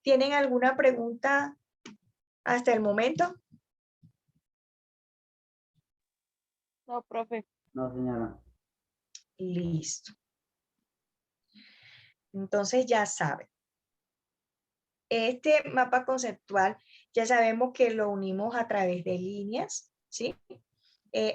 ¿Tienen alguna pregunta hasta el momento? No, profe. No, señora. Listo. Entonces ya saben. Este mapa conceptual ya sabemos que lo unimos a través de líneas, ¿sí?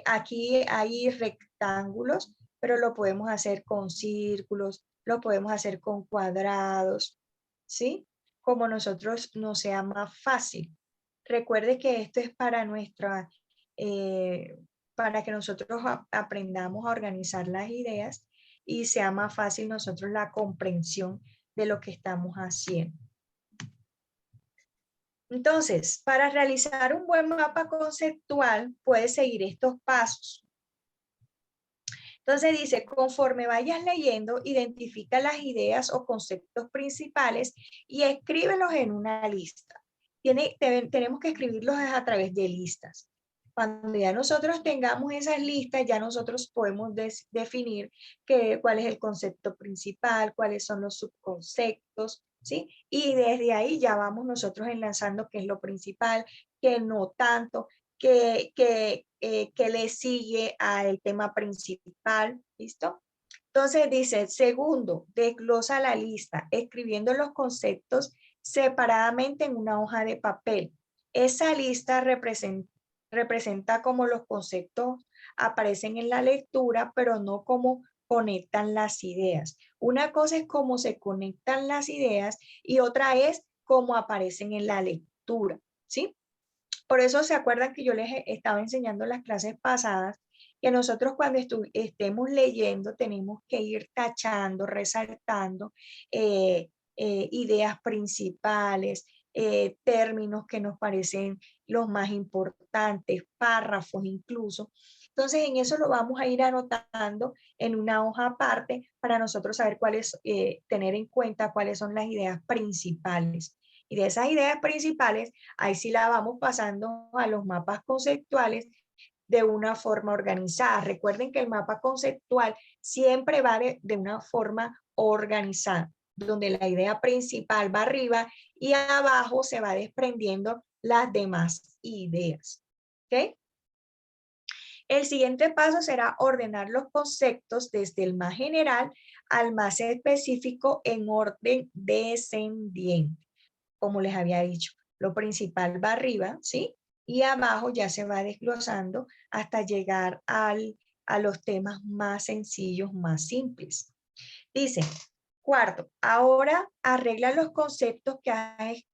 Aquí hay rectángulos, pero lo podemos hacer con círculos, lo podemos hacer con cuadrados, ¿sí? Como nosotros nos sea más fácil. Recuerde que esto es para para que nosotros aprendamos a organizar las ideas y sea más fácil nosotros la comprensión de lo que estamos haciendo. Entonces, para realizar un buen mapa conceptual, puedes seguir estos pasos. Entonces dice, conforme vayas leyendo, identifica las ideas o conceptos principales y escríbelos en una lista. Tenemos que escribirlos a través de listas. Cuando ya nosotros tengamos esas listas, ya nosotros podemos definir cuál es el concepto principal, cuáles son los subconceptos, ¿sí? Y desde ahí ya vamos nosotros enlazando qué es lo principal, qué no tanto, que le sigue al tema principal, ¿listo? Entonces dice, segundo, desglosa la lista, escribiendo los conceptos separadamente en una hoja de papel. Esa lista representa cómo los conceptos aparecen en la lectura, pero no cómo conectan las ideas. Una cosa es cómo se conectan las ideas y otra es cómo aparecen en la lectura, ¿sí? Por eso se acuerdan que yo les estaba enseñando en las clases pasadas que nosotros cuando estemos leyendo tenemos que ir tachando, resaltando ideas principales, términos que nos parecen los más importantes, párrafos incluso. Entonces en eso lo vamos a ir anotando en una hoja aparte para nosotros saber tener en cuenta cuáles son las ideas principales. Y de esas ideas principales, ahí sí la vamos pasando a los mapas conceptuales de una forma organizada. Recuerden que el mapa conceptual siempre va de una forma organizada, donde la idea principal va arriba y abajo se va desprendiendo las demás ideas. ¿Ok? El siguiente paso será ordenar los conceptos desde el más general al más específico en orden descendiente. Como les había dicho, lo principal va arriba, ¿sí? Y abajo ya se va desglosando hasta llegar a los temas más sencillos, más simples. Dice, cuarto, ahora arregla los conceptos que has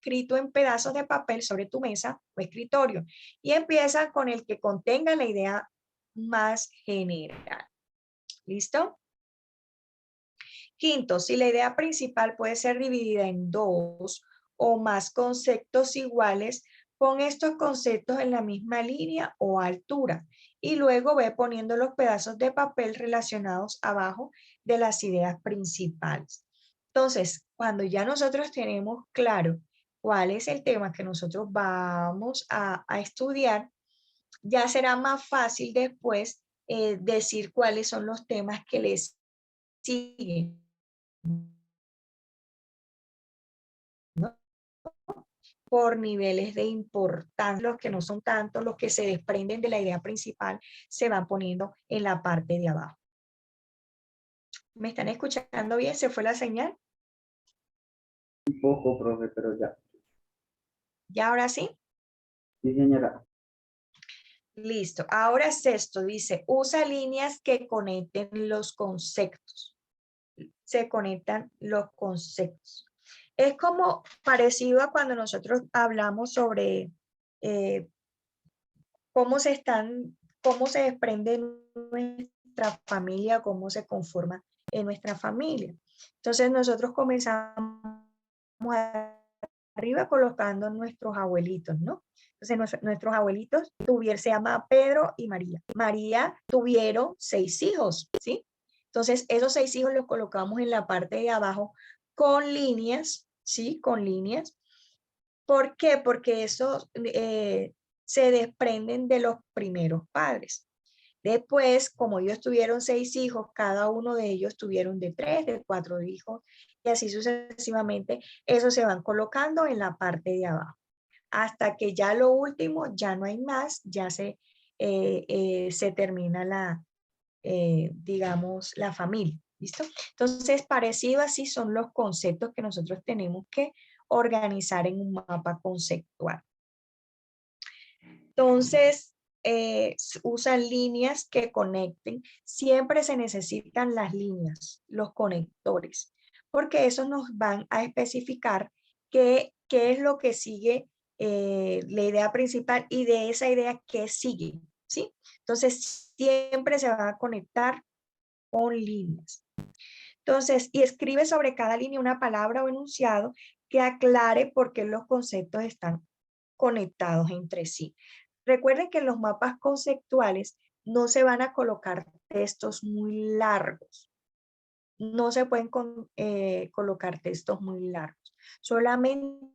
escrito en pedazos de papel sobre tu mesa o escritorio. Y empieza con el que contenga la idea más general. ¿Listo? Quinto, si la idea principal puede ser dividida en dos o más conceptos iguales, pon estos conceptos en la misma línea o altura y luego ve poniendo los pedazos de papel relacionados abajo de las ideas principales. Entonces, cuando ya nosotros tenemos claro cuál es el tema que nosotros vamos a estudiar, ya será más fácil después decir cuáles son los temas que les siguen, ¿no? Por niveles de importancia, los que no son tantos, los que se desprenden de la idea principal, se van poniendo en la parte de abajo. ¿Me están escuchando bien? ¿Se fue la señal? Un poco, profe, pero ya. ¿Ya ahora sí? Sí, señora. Listo. Ahora sexto dice, usa líneas que conecten los conceptos. Se conectan los conceptos. Es como parecido a cuando nosotros hablamos sobre cómo se desprende nuestra familia, cómo se conforma en nuestra familia. Entonces nosotros comenzamos arriba colocando nuestros abuelitos, ¿no? Entonces nuestros abuelitos se llama Pedro y María. María tuvieron 6 hijos, ¿sí? Entonces esos 6 hijos los colocamos en la parte de abajo con líneas, ¿sí? Con líneas. ¿Por qué? Porque esos se desprenden de los primeros padres. Después, como ellos tuvieron 6 hijos, cada uno de ellos tuvieron de 3, de 4 hijos, y así sucesivamente, esos se van colocando en la parte de abajo. Hasta que ya lo último, ya no hay más, ya se termina digamos, la familia. ¿Listo? Entonces, parecido así son los conceptos que nosotros tenemos que organizar en un mapa conceptual. Entonces, usan líneas que conecten. Siempre se necesitan las líneas, los conectores, porque esos nos van a especificar qué es lo que sigue la idea principal y de esa idea qué sigue, ¿sí? Entonces, siempre se van a conectar con líneas. Entonces, y escribe sobre cada línea una palabra o enunciado que aclare por qué los conceptos están conectados entre sí. Recuerden que en los mapas conceptuales no se van a colocar textos muy largos. No se pueden colocar textos muy largos. Solamente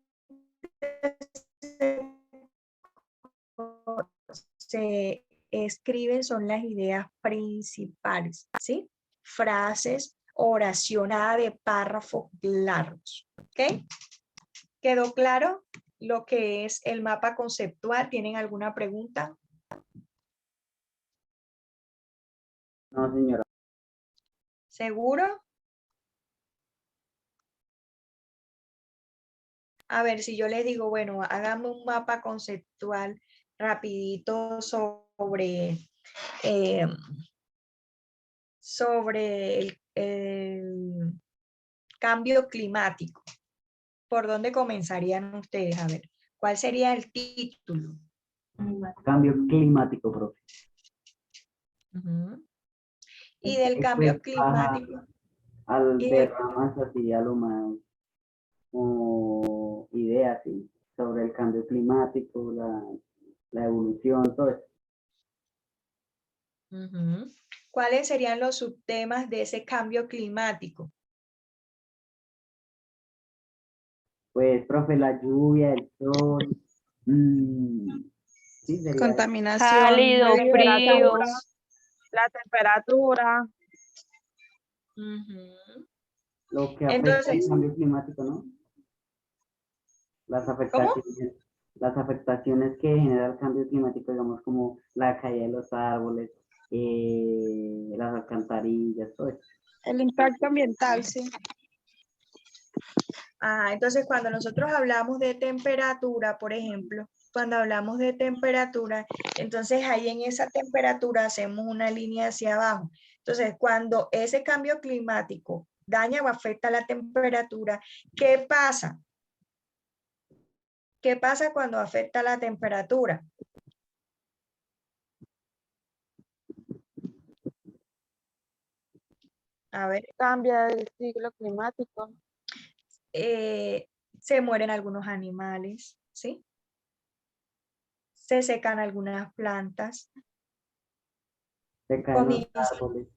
se escriben son las ideas principales, ¿sí? Frases, oración, nada de párrafos largos, ¿ok? ¿Quedó claro lo que es el mapa conceptual? ¿Tienen alguna pregunta? No, señora. ¿Seguro? A ver, si yo les digo, bueno, hágame un mapa conceptual rapidito sobre el cambio climático. ¿Por dónde comenzarían ustedes? A ver, ¿cuál sería el título? Cambio climático, profe. Y del cambio climático. Al y ver de- ramas así, a lo más como ideas ¿sí? Sobre el cambio climático, la evolución, todo eso. ¿Cuáles serían los subtemas de ese cambio climático? Pues, profe, la lluvia, el sol, sí, sería Contaminación, Cálido, frío. La temperatura. lo que afecta el Entonces, cambio climático, ¿no? Las ¿cómo? afectaciones que genera el cambio climático, digamos, como la caída de los árboles, las alcantarillas, todo eso. el impacto ambiental, sí. Entonces, cuando nosotros hablamos de temperatura, por ejemplo, cuando hablamos de temperatura, entonces ahí en esa temperatura hacemos una línea hacia abajo. Entonces, cuando ese cambio climático daña o afecta la temperatura, ¿qué pasa? ¿Qué pasa cuando afecta la temperatura? A ver, Cambia el ciclo climático. se mueren algunos animales, ¿sí? Se secan algunas plantas, Se caen los comienza, árboles,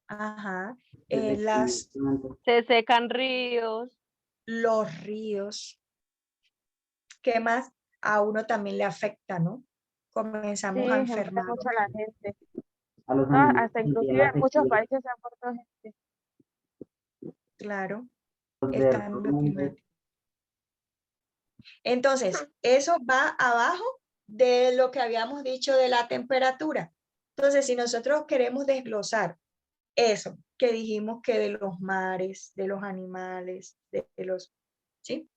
ajá, se secan las plantas. Se secan ríos. los ríos. ¿Qué más? A uno también le afecta, ¿no? Sí, Comenzamos a se muere enfermar, mucho la gente. A los Ah, animales hasta también inclusive la en muchos sequía, países se ha muerto gente. claro, los el cambio derrumbes. climático. Entonces, eso va abajo de lo que habíamos dicho de la temperatura. Entonces, si nosotros queremos desglosar eso que dijimos que de los mares, de los animales, de los, ¿sí?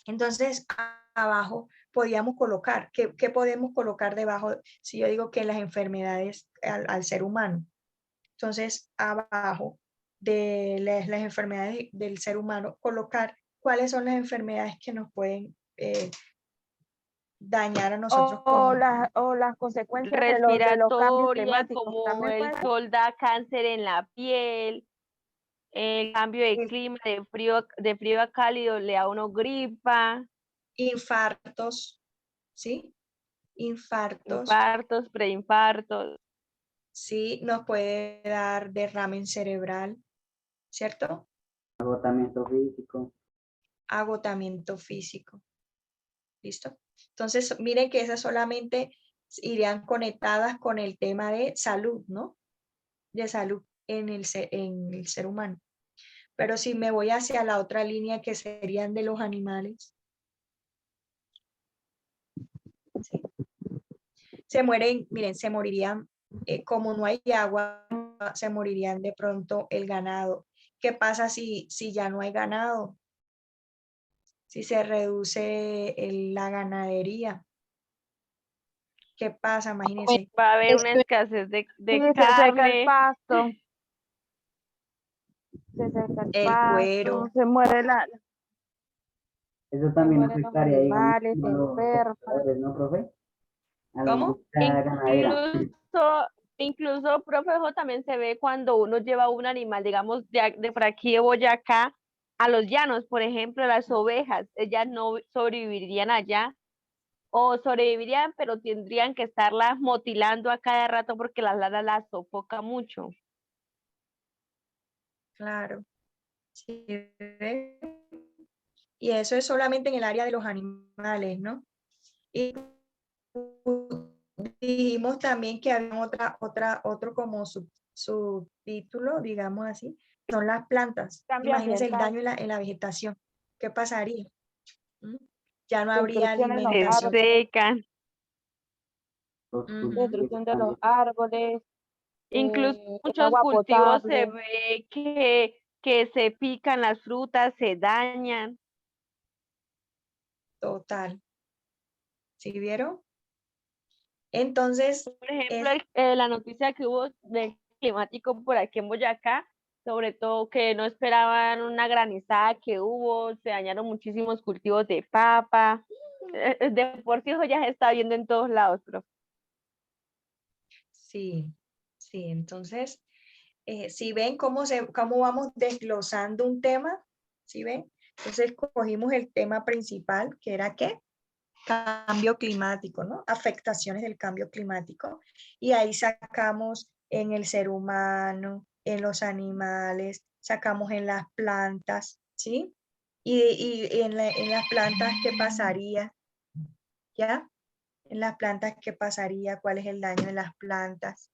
Entonces, abajo podíamos colocar, ¿qué podemos colocar debajo? Si yo digo que las enfermedades al ser humano. Entonces, abajo de las enfermedades del ser humano, colocar cuáles son las enfermedades que nos pueden dañar a nosotros con O las consecuencias de los cambios Respiratoria, climáticos. como También el puede ser. sol da cáncer en la piel, el cambio de el clima de frío a cálido le da a uno gripa, infartos, ¿sí? Infartos, infartos, preinfartos. ¿sí? Nos puede dar derrame cerebral, ¿cierto? Agotamiento físico. Agotamiento físico, ¿listo? Entonces, miren que esas solamente irían conectadas con el tema de salud, ¿no? De salud en el ser humano. Pero si me voy hacia la otra línea que serían de los animales, ¿sí? Se mueren, miren, se morirían, como no hay agua, se morirían de pronto el ganado. ¿Qué pasa si ya no hay ganado? Si se reduce la ganadería. ¿Qué pasa? Imagínense. Va a haber una Esto- escasez Sí, de se seca el carne. pasto. Se seca el El pasto. cuero, Se muere Eso se también mueren los afectaría, digamos, animales, se como a los enferman. compradores, ¿no, profe? A la ¿cómo? industria ganadera. Incluso, profesor, también se ve cuando uno lleva un animal, digamos, de por aquí de Boyacá a los llanos, por ejemplo, las ovejas, ellas no sobrevivirían allá o sobrevivirían, pero tendrían que estarlas motilando a cada rato porque la lana las sofoca mucho. Claro. Sí, ¿ve? Y eso es solamente en el área de los animales, ¿no? Y dijimos también que había otro como subtítulo, digamos así, son las plantas. Cambio Imagínense el ambiental, daño en la vegetación. ¿Qué pasaría? ¿Mm? Ya no habría destrucción en los Se alimentación. árboles, secan. Los Ujú. cultivos destrucción de los también. árboles, Incluso el muchos agua cultivos se potable. ve que se pican las frutas, se dañan. Total. ¿Sí vieron? Entonces, Por ejemplo, es la noticia que hubo del climático por aquí en Boyacá, sobre todo que no esperaban una granizada que hubo, se dañaron muchísimos cultivos de papa. De por sí eso ya se está viendo en todos lados, pero sí, sí. Entonces, si ven cómo vamos desglosando un tema, ¿sí ven? Entonces, cogimos el tema principal, que era ¿qué? Cambio climático, ¿no? Afectaciones del cambio climático. Y ahí sacamos en el ser humano, en los animales, sacamos en las plantas, ¿sí? Y en las plantas, ¿qué pasaría? ¿Ya? En las plantas, ¿qué pasaría? ¿Cuál es el daño en las plantas?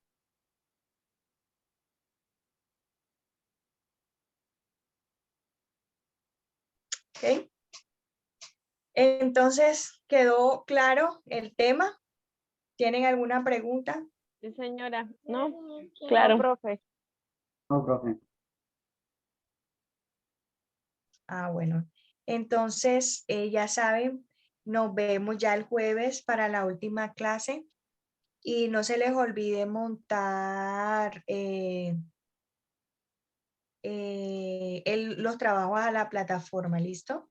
¿Ok? Entonces, ¿quedó claro el tema? ¿Tienen alguna pregunta? sí, señora, ¿no? No, Claro. profe. No, profe. Ah, bueno. Entonces, ya saben, nos vemos ya el jueves para la última clase y no se les olvide montar los trabajos a la plataforma, ¿listo?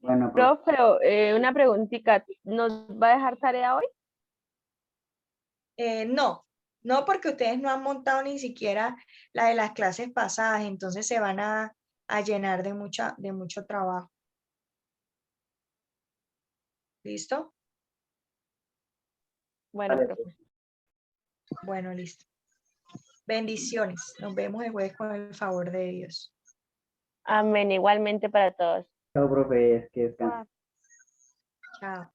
Bueno, profe, Profe, una preguntita, ¿nos va a dejar tarea hoy? No, no porque ustedes no han montado ni siquiera la de las clases pasadas, entonces se van a llenar de mucho trabajo. ¿Listo? Bueno, vale, profe. Bueno, listo. Bendiciones. Nos vemos el jueves con el favor de Dios. Amén, igualmente para todos. chao, profe, es que descanse. Ah, Chao.